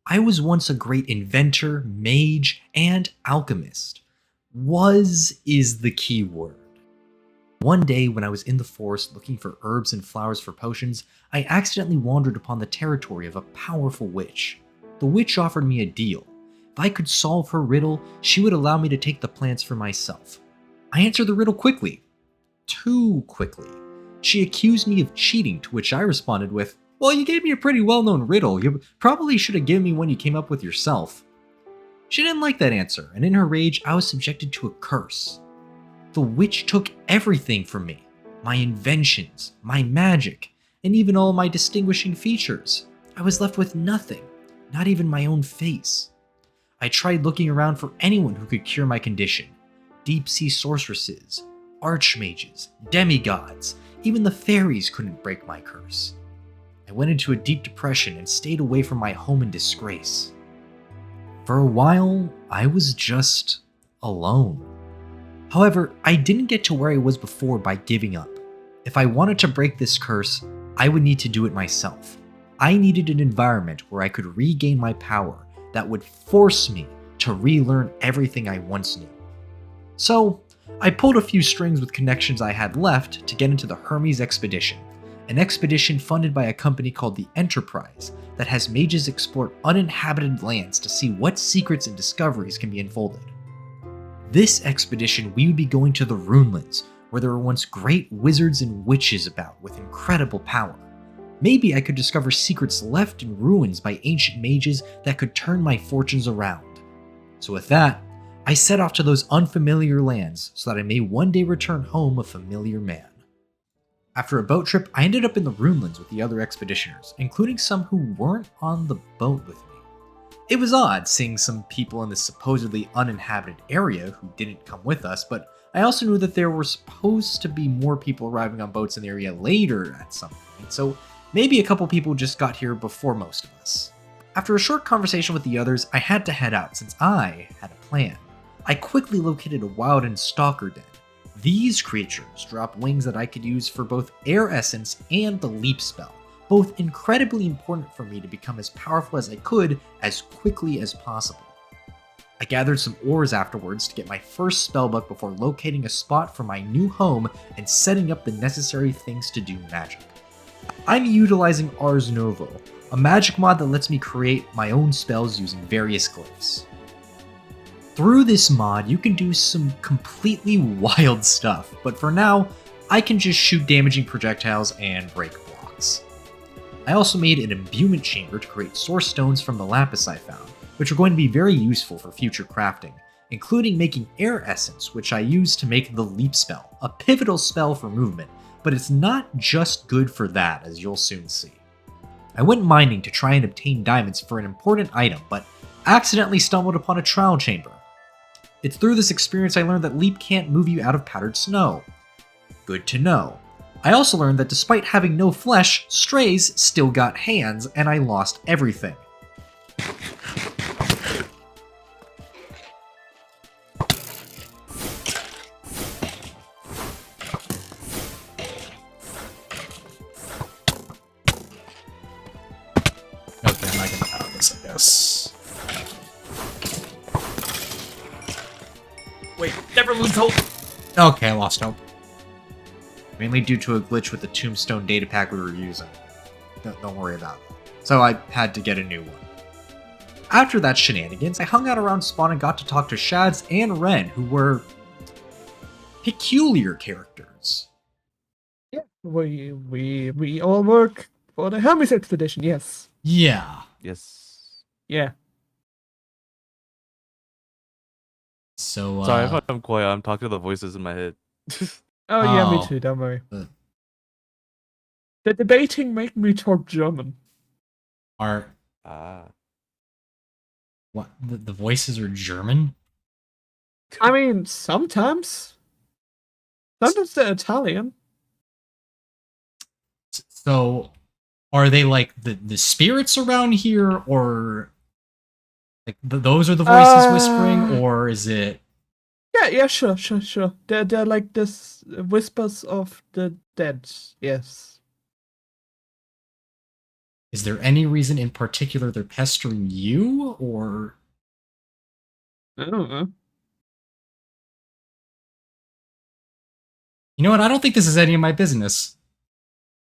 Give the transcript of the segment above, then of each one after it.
I was once a great inventor, mage, and alchemist. Was is the key word. One day, when I was in the forest looking for herbs and flowers for potions, I accidentally wandered upon the territory of a powerful witch. The witch offered me a deal. If I could solve her riddle, she would allow me to take the plants for myself. I answered the riddle quickly. Too quickly. She accused me of cheating, to which I responded with, "Well, you gave me a pretty well-known riddle. You probably should have given me one you came up with yourself." She didn't like that answer, and in her rage, I was subjected to a curse. The witch took everything from me. My inventions, my magic, and even all my distinguishing features. I was left with nothing, not even my own face. I tried looking around for anyone who could cure my condition. Deep-sea sorceresses, archmages, demigods, even the fairies couldn't break my curse. I went into a deep depression and stayed away from my home in disgrace. For a while, I was just alone. However, I didn't get to where I was before by giving up. If I wanted to break this curse, I would need to do it myself. I needed an environment where I could regain my power that would force me to relearn everything I once knew. So, I pulled a few strings with connections I had left to get into the Hermes Expedition, an expedition funded by a company called the Enterprise that has mages explore uninhabited lands to see what secrets and discoveries can be unfolded. This expedition, we would be going to the runelands, where there were once great wizards and witches about with incredible power. Maybe I could discover secrets left in ruins by ancient mages that could turn my fortunes around. So with that, I set off to those unfamiliar lands so that I may one day return home a familiar man. After a boat trip, I ended up in the runelands with the other expeditioners, including some who weren't on the boat with me. It was odd seeing some people in this supposedly uninhabited area who didn't come with us, but I also knew that there were supposed to be more people arriving on boats in the area later at some point, so maybe a couple people just got here before most of us. After a short conversation with the others, I had to head out since I had a plan. I quickly located a wild and stalker den. These creatures drop wings that I could use for both air essence and the leap spell, both incredibly important for me to become as powerful as I could as quickly as possible. I gathered some ores afterwards to get my first spellbook before locating a spot for my new home and setting up the necessary things to do magic. I'm utilizing Ars Novo, a magic mod that lets me create my own spells using various glyphs. Through this mod, you can do some completely wild stuff, but for now, I can just shoot damaging projectiles and break blocks. I also made an imbuement chamber to create source stones from the lapis I found, which are going to be very useful for future crafting, including making air essence, which I use to make the leap spell, a pivotal spell for movement, but it's not just good for that, as you'll soon see. I went mining to try and obtain diamonds for an important item, but accidentally stumbled upon a trial chamber. It's through this experience I learned that leap can't move you out of powdered snow. Good to know. I also learned that despite having no flesh, strays still got hands, and I lost everything. Okay, I'm not gonna pound this, I guess. Wait, never lose hope! Okay, I lost hope. Mainly due to a glitch with the tombstone data pack we were using. Don't worry about it. So I had to get a new one. After that shenanigans, I hung out around spawn and got to talk to Shads and Ren, who were peculiar characters. Yeah, we all work for the Hermes Expedition, yes. Yeah. Yes. Yeah. So, Sorry if I'm quiet. I'm talking to the voices in my head. Oh, yeah, me Oh. too, don't worry. The debating make me talk German. Are what the voices are German? I mean, sometimes. Sometimes they're Italian. So, are they like the spirits around here, or like those are the voices whispering, or is it? Yeah, sure. They're like this whispers of the dead. Yes. Is there any reason in particular they're pestering you, or... I don't know. You know what? I don't think this is any of my business.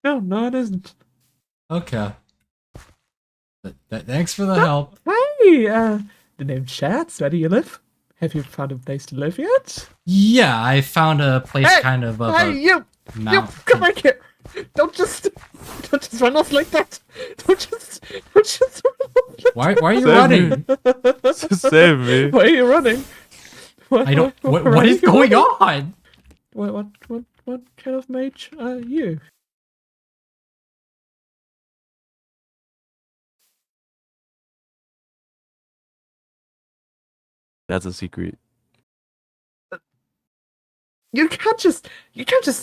No, it isn't. Okay. Thanks for the help. Hey, the name Chats, where do you live? Have you found a place to live yet? Yeah, I found a place Hey, kind of Hey, a you, mountain. come back here. Don't just run off like that. Don't just run off like Why are you Save running? me. Save me. Why are you running? I don't. why What are is you going running? on? What kind of mage are you? That's a secret. You can't just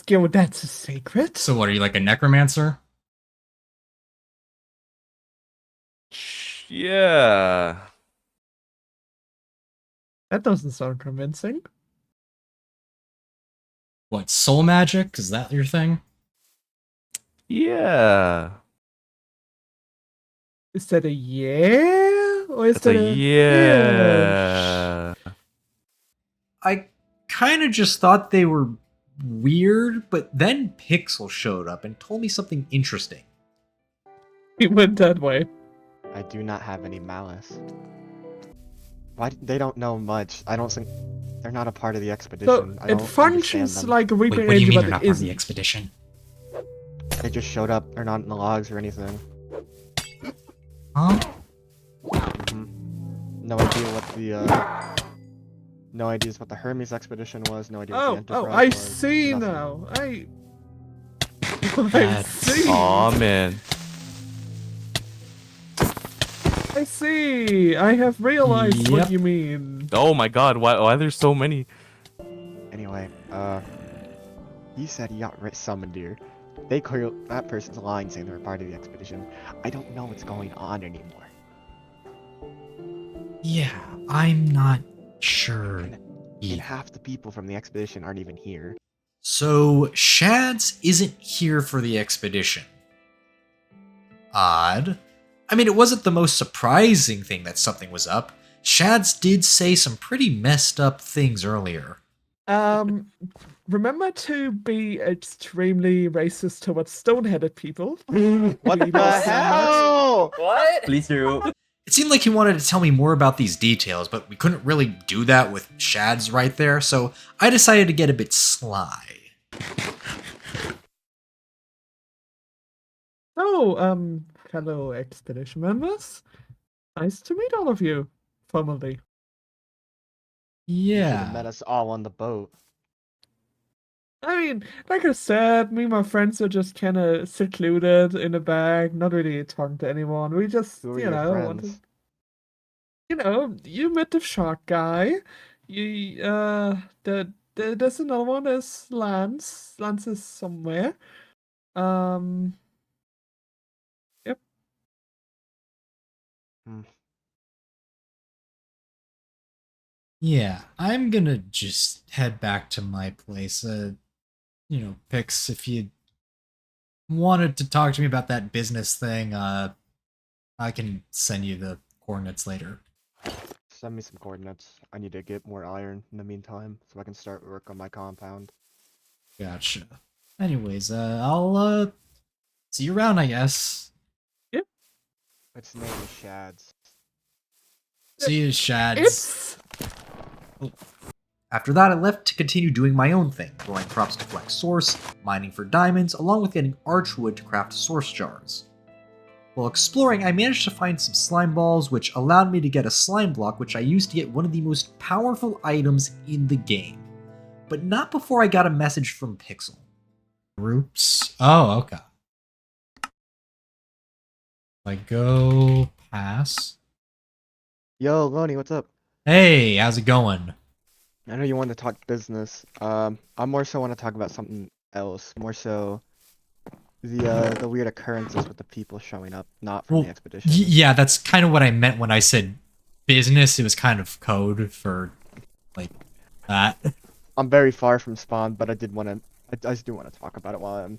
go. That's a secret. So what are you, like a necromancer? Yeah. That doesn't sound convincing. What, soul magic? Is that your thing? Yeah. Is that a yeah or is It's that a yeah. I kind of just thought they were weird, but then Pixel showed up and told me something interesting. He went that way. I do not have any malice. Why they don't know much? I don't think they're not a part of the expedition. So I it don't functions understand them. like a Wait, Reaper what do you Angel, mean but they're not it part of the isn't. expedition? They just showed up. They're not in the logs or anything. Huh? No idea what the no ideas what the Hermes expedition was. No idea what the Oh, Enterprise I was. see nothing. now. I That's- see. Aw, man. I see. I have realized what Yep. you mean. Oh my god, why there's so many? Anyway, he said he got summoned here. They clear that person's lying saying they were part of the expedition. I don't know what's going on anymore. Yeah, I'm not sure. And half the people from the expedition aren't even here. So, Shads isn't here for the expedition. Odd. I mean, it wasn't the most surprising thing that something was up. Shads did say some pretty messed up things earlier. Remember to be extremely racist towards stone-headed people. What We the lost hell? What? Please do. It seemed like he wanted to tell me more about these details, but we couldn't really do that with Shads right there, so I decided to get a bit sly. So, fellow expedition members, nice to meet all of you, formally. You should have met Yeah. us all on the boat. I mean, like I said, me and my friends are just kind of secluded in a bag, not really talking to anyone. We just, Who are you your know, friends? you met the shark guy. There's another one. There's Lance. Lance is somewhere. Um, yep. Yeah, I'm gonna just head back to my place. Pix, if you wanted to talk to me about that business thing, I can send you the coordinates later. Send me some coordinates. I need to get more iron in the meantime, so I can start work on my compound. Gotcha. Anyways, I'll see you around, I guess. Its name is Shads. See you, Shads. It's After that, I left to continue doing my own thing, growing crops to collect source, mining for diamonds, along with getting archwood to craft source jars. While exploring, I managed to find some slime balls, which allowed me to get a slime block, which I used to get one of the most powerful items in the game. But not before I got a message from Pixel. Groups. Oh, okay. I go pass. Yo, Loney, what's up? Hey, how's it going? I know you want to talk business. I more so want to talk about something else. More so the weird occurrences with the people showing up, not from Well, the expedition. Yeah, that's kind of what I meant when I said business. It was kind of code for like that. I'm very far from spawn, but I just do want to talk about it while I'm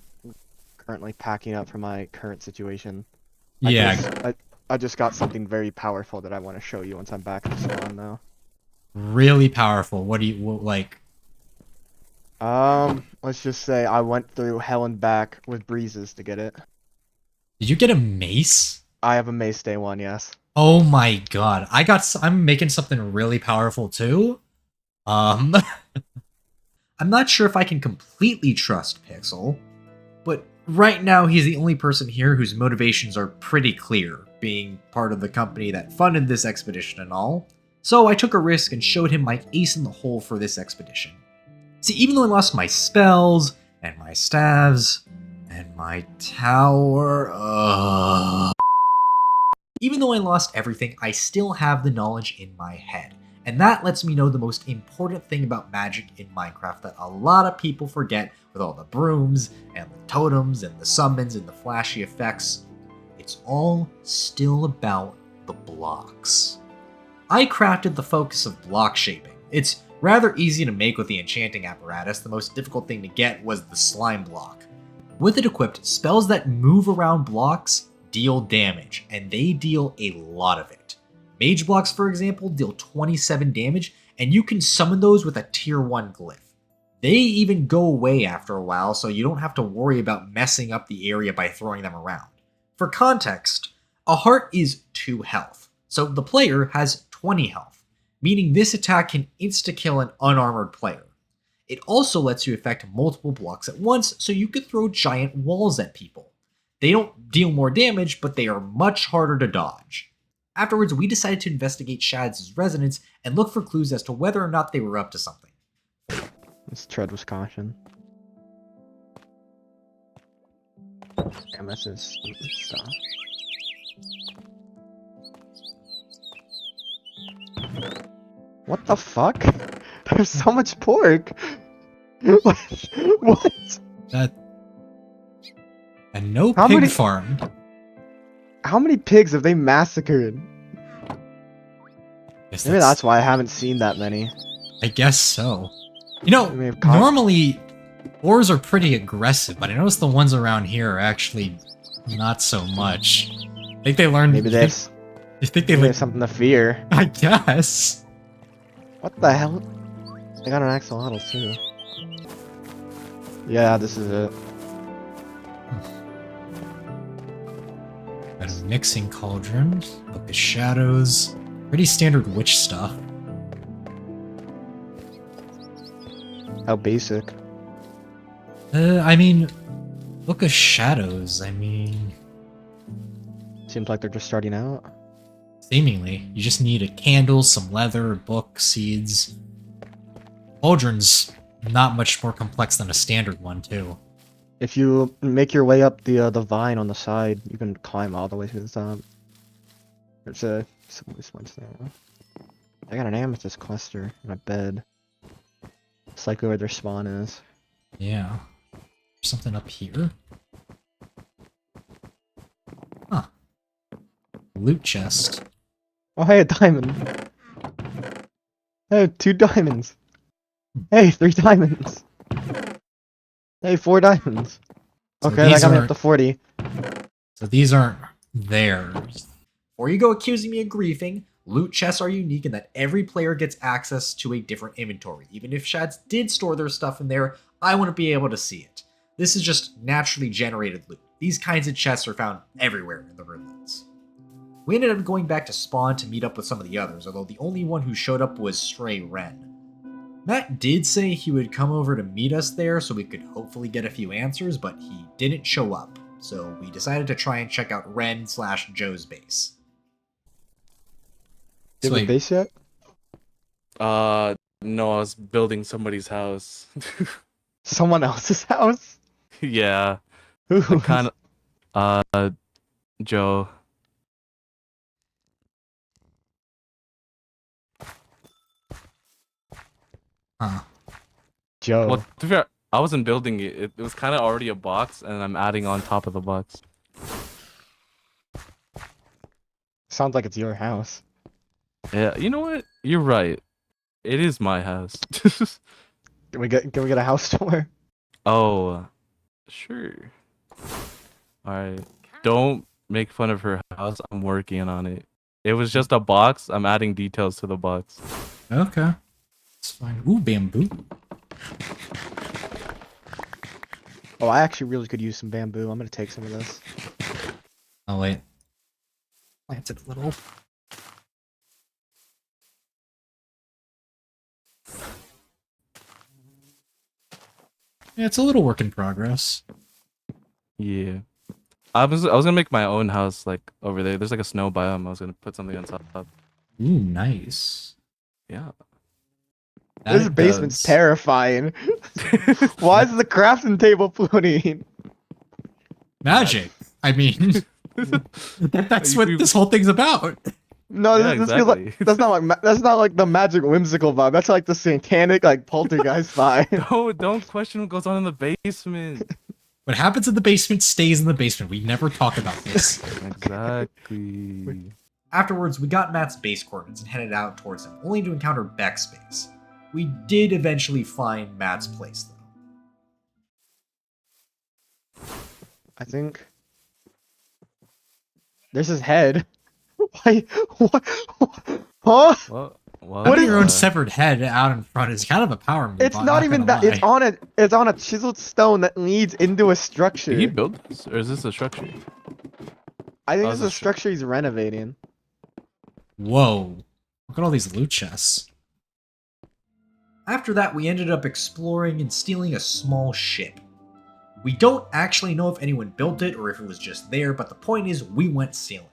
currently packing up for my current situation. Yeah, I just got something very powerful that I want to show you once I'm back at the spawn now. really powerful. What do you like? Let's just say I went through hell and back with breezes to get it. Did you get a mace? I have a Mace Day 1, yes. Oh my god. I'm making something really powerful too. I'm not sure if I can completely trust Pixel, but right now he's the only person here whose motivations are pretty clear, being part of the company that funded this expedition and all. So I took a risk and showed him my ace in the hole for this expedition. See, even though I lost my spells, and my staves, and my tower, even though I lost everything, I still have the knowledge in my head. And that lets me know the most important thing about magic in Minecraft that a lot of people forget with all the brooms, and the totems, and the summons, and the flashy effects. It's all still about the blocks. I crafted the focus of block shaping. It's rather easy to make with the enchanting apparatus. The most difficult thing to get was the slime block. With it equipped, spells that move around blocks deal damage, and they deal a lot of it. Mage blocks, for example, deal 27 damage, and you can summon those with a tier 1 glyph. They even go away after a while, so you don't have to worry about messing up the area by throwing them around. For context, a heart is 2 health, so the player has 20 health, meaning this attack can insta-kill an unarmored player. It also lets you affect multiple blocks at once, so you could throw giant walls at people. They don't deal more damage, but they are much harder to dodge. Afterwards, we decided to investigate Shad's residence and look for clues as to whether or not they were up to something. Let's tread with caution. Damn, this is stupid stuff. What the fuck? There's so much pork! What? And no How pig many- farm. How many pigs have they massacred? Guess Maybe that's why I haven't seen that many. I guess so. You know, They may have caught- normally boars are pretty aggressive, but I noticed the ones around here are actually not so much. I think they learned. Maybe there's You think they maybe learned? there's something to fear. I guess. What the hell? I got an axolotl too. Yeah, this is it. Got a mixing cauldron, Book of Shadows, pretty standard witch stuff. How basic. I mean, Book of Shadows. I mean, Seems like they're just starting out. seemingly, you just need a candle, some leather, a book, seeds. Cauldron's not much more complex than a standard one, too. If you make your way up the vine on the side, you can climb all the way to the top. There's this one's there. I got an amethyst cluster and a bed. It's like where their spawn is. Yeah. Something up here? Huh. Loot chest. Oh hey, a diamond. Hey, 2 diamonds. Hey, 3 diamonds. Hey, 4 diamonds. So Okay, that these got me are- up to 40. So these aren't theirs. Before you go accusing me of griefing, loot chests are unique in that every player gets access to a different inventory. Even if Shads did store their stuff in there, I wouldn't be able to see it. This is just naturally generated loot. These kinds of chests are found everywhere in the runelands. We ended up going back to spawn to meet up with some of the others, although the only one who showed up was Stray Wren. Matt did say he would come over to meet us there so we could hopefully get a few answers, but he didn't show up, so we decided to try and check out Ren/Joe's base. Do you have a base yet? No, I was building somebody's house. Someone else's house? Yeah, Who? kind of. Joe. Huh. Joe. Well, to be fair, I wasn't building it. It was kind of already a box, and I'm adding on top of the box. Sounds like it's your house. Yeah, you know what? You're right. It is my house. Can we get a house tour? Oh, sure. All right. Don't make fun of her house. I'm working on it. It was just a box. I'm adding details to the box. Okay. It's fine. Ooh, bamboo. Oh, I actually really could use some bamboo. I'm gonna take some of this. Oh, wait. Plant it a little. Yeah, it's a little work in progress. Yeah. I was gonna make my own house like over there. There's like a snow biome. I was gonna put something on top. Ooh, nice. Yeah. That This it basement's does. terrifying. Why is the crafting table floating? Magic. I mean, that's what this whole thing's about. No, Yeah, this feels like exactly. that's not like the magic whimsical vibe. That's like the satanic like poltergeist vibe. Don't question what goes on in the basement. What happens in the basement stays in the basement. We never talk about this. Exactly. Afterwards, we got Matt's base coordinates and headed out towards him, only to encounter Beck's base. We did eventually find Matt's place, though. I think there's his head. Why? What? Huh? What Having is your own that? severed head out in front is kind of a power move. It's I'm not even gonna that. lie. It's on a chiseled stone that leads into a structure. Did he build this, or is this a structure? I think Oh, this is it's a a structure he's renovating. Whoa. Look at all these loot chests. After that, we ended up exploring and stealing a small ship. We don't actually know if anyone built it or if it was just there, but the point is we went sailing.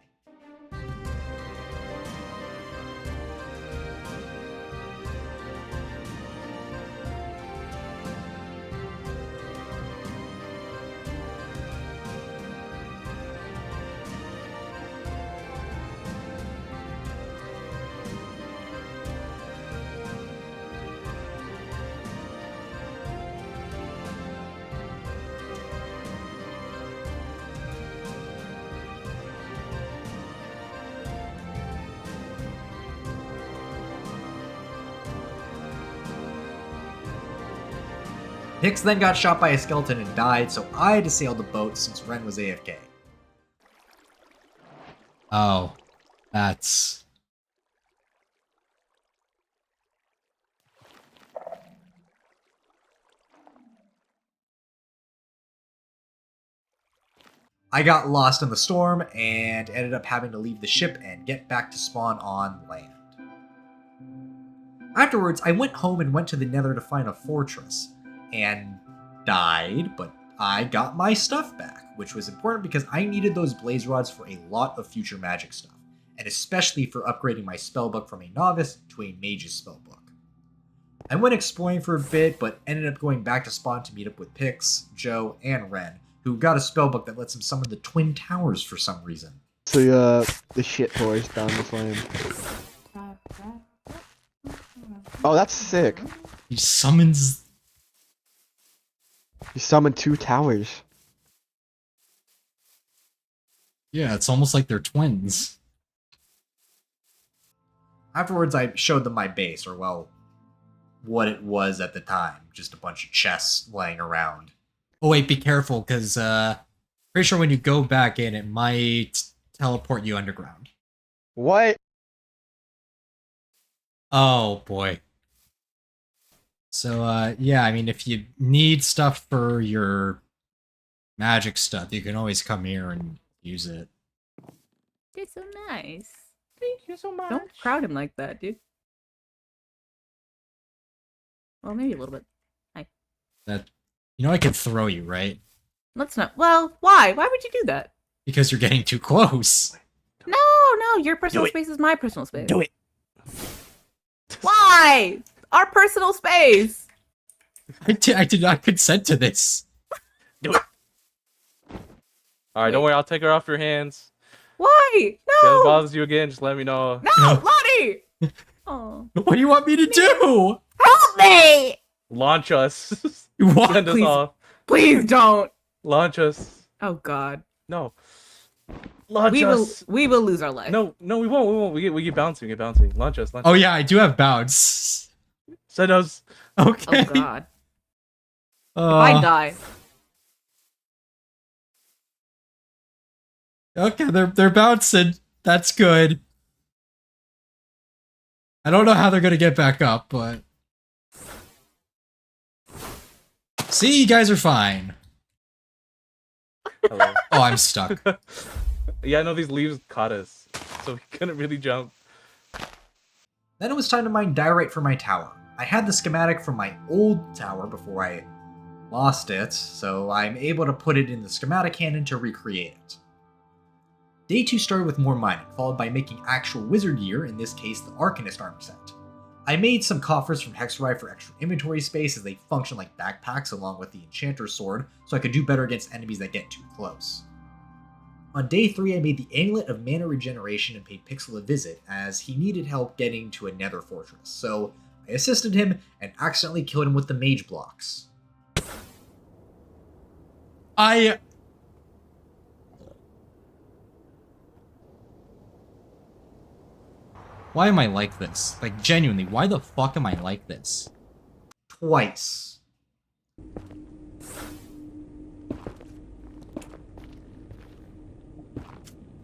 Hicks then got shot by a skeleton and died, so I had to sail the boat since Ren was AFK. Oh, that's... I got lost in the storm and ended up having to leave the ship and get back to spawn on land. Afterwards, I went home and went to the Nether to find a fortress, and died, but I got my stuff back, which was important because I needed those blaze rods for a lot of future magic stuff, and especially for upgrading my spellbook from a novice to a mage's spellbook. I went exploring for a bit, but ended up going back to spawn to meet up with Pix, Joe, and Ren, who got a spellbook that lets him summon the Twin Towers for some reason. So the shit pours down the flame. Oh, that's sick. He summons... You summoned 2 towers. Yeah, it's almost like they're twins. Afterwards, I showed them my base, or well, what it was at the time. Just a bunch of chests laying around. Oh wait, be careful, because pretty sure when you go back in, it might teleport you underground. What? Oh boy. So yeah, I mean, if you need stuff for your magic stuff, you can always come here and use it. You're so nice. Thank you so much. Don't crowd him like that, dude. Well, maybe a little bit. That, you know, I could throw you, right? Let's not. Well, why? Why would you do that? Because you're getting too close. No, no. Your personal space is my personal space. Do it. Why? Our personal space. I did not consent to this. All right, don't worry. I'll take her off your hands. Why? If it No. bothers you again, just let me know. No, No. Lottie. Oh, What do you want me to do? help me! Launch us. You want? Send us Please. off. Please don't. Launch us. Oh God. No. Launch We will. us. We will lose our life. No, we won't. We won't. We get bouncing. We get bouncing. Launch us. Launch Oh us. yeah, I do have bounce. Send us. Okay. Oh God. If I die, Okay, they're bouncing. That's good. I don't know how they're gonna get back up, but see, you guys are fine. Hello. Oh, I'm stuck. Yeah, no, these leaves caught us, so we couldn't really jump. Then it was time to mine diorite for my tower. I had the schematic from my old tower before I lost it, so I'm able to put it in the schematic cannon to recreate it. Day 2 started with more mining, followed by making actual wizard gear, in this case the Arcanist armor set. I made some coffers from Hexerite for extra inventory space as they function like backpacks along with the Enchanter's sword, so I could do better against enemies that get too close. On day 3 I made the Amulet of Mana Regeneration and paid Pixel a visit as he needed help getting to a nether fortress, so I assisted him and accidentally killed him with the mage blocks. Why am I like this? Like, genuinely, why the fuck am I like this? Twice.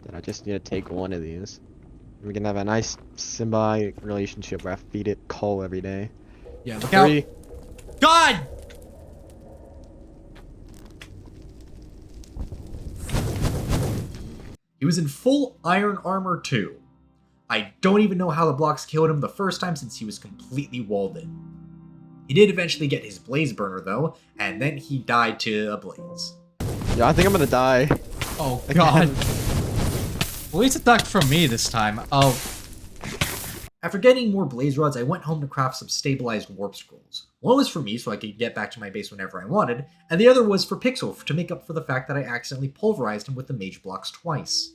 Then I just need to take one of these. We can have a nice symbiotic relationship where I feed it coal every day. Yeah, look 3. out. God! He was in full iron armor too. I don't even know how the blocks killed him the first time since he was completely walled in. He did eventually get his blaze burner though, and then he died to a blaze. Yeah, I think I'm gonna die. Oh Again. god. Well, he's attacked from me this time. Oh. After getting more blaze rods, I went home to craft some stabilized warp scrolls. One was for me so I could get back to my base whenever I wanted, and the other was for Pixel to make up for the fact that I accidentally pulverized him with the mage blocks twice.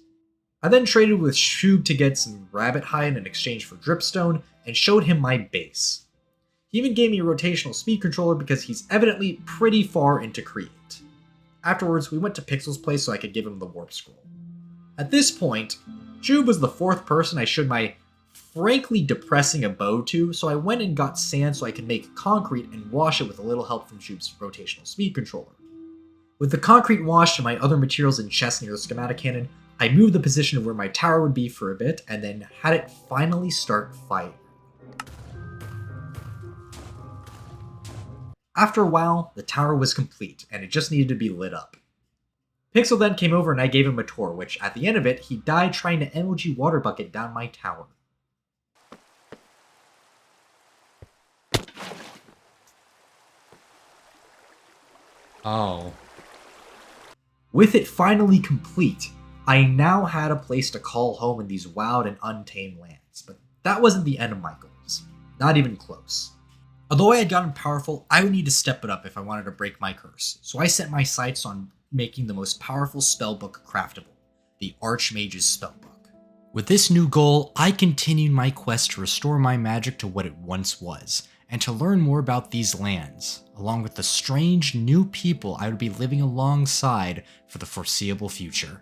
I then traded with Shub to get some rabbit hide in exchange for dripstone, and showed him my base. He even gave me a rotational speed controller because he's evidently pretty far into Create. Afterwards, we went to Pixel's place so I could give him the warp scroll. At this point, Shub was the 4th person I showed my frankly depressing abode to, so I went and got sand so I could make concrete and wash it with a little help from Shub's rotational speed controller. With the concrete washed and my other materials in chests near the schematic cannon, I moved the position of where my tower would be for a bit, and then had it finally start firing. After a while, the tower was complete, and it just needed to be lit up. Pixel then came over and I gave him a tour, which at the end of it, he died trying to MOG water bucket down my tower. Oh. With it finally complete, I now had a place to call home in these wild and untamed lands, but that wasn't the end of my goals. Not even close. Although I had gotten powerful, I would need to step it up if I wanted to break my curse, so I set my sights on making the most powerful spellbook craftable, the Archmage's Spellbook. With this new goal, I continued my quest to restore my magic to what it once was, and to learn more about these lands, along with the strange new people I would be living alongside for the foreseeable future.